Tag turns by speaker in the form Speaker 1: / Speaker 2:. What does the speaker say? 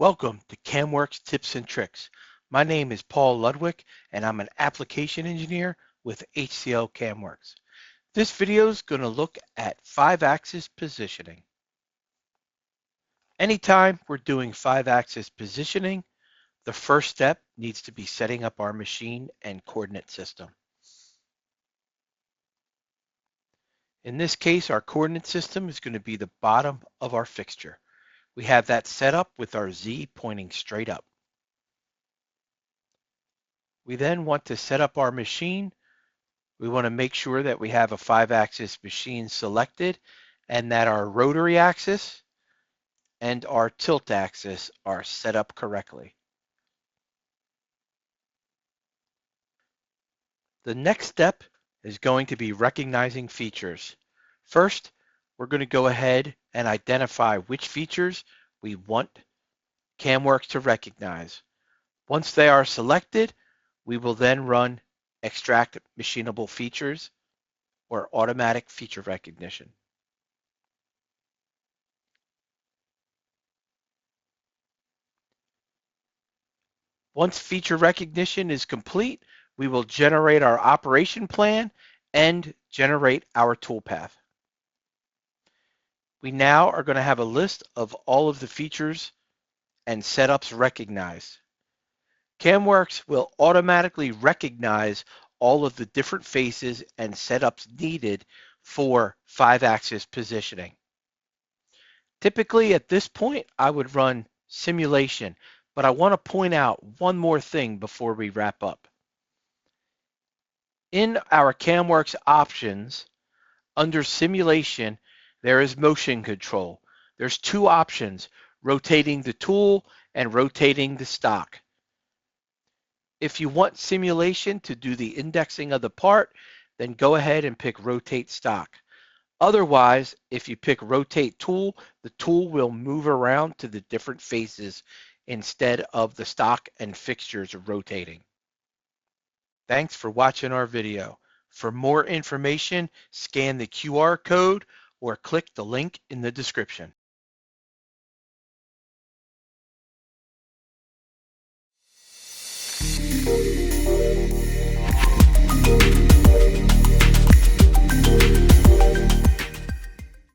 Speaker 1: Welcome to CAMWORKS Tips and Tricks. My name is Paul Ludwig and I'm an application engineer with HCL CAMWORKS. This video is going to look at 5-axis positioning. Anytime we're doing 5-axis positioning, the first step needs to be setting up our machine and coordinate system. In this case, our coordinate system is going to be the bottom of our fixture. We have that set up with our Z pointing straight up. We then want to set up our machine. We want to make sure that we have a 5-axis machine selected and that our rotary axis and our tilt axis are set up correctly. The next step is going to be recognizing features. First, we're going to go ahead and identify which features we want CAMWORKS to recognize. Once they are selected, we will then run extract machinable features or automatic feature recognition. Once feature recognition is complete, we will generate our operation plan and generate our toolpath. We now are going to have a list of all of the features and setups recognized. CAMWORKS will automatically recognize all of the different faces and setups needed for 5-axis positioning. Typically at this point, I would run simulation, but I want to point out one more thing before we wrap up. In our CAMWORKS options, under simulation, there is motion control. There's two options, rotating the tool and rotating the stock. If you want simulation to do the indexing of the part, then go ahead and pick rotate stock. Otherwise, if you pick rotate tool, the tool will move around to the different faces instead of the stock and fixtures rotating. Thanks for watching our video. For more information, scan the QR code or click the link in the description.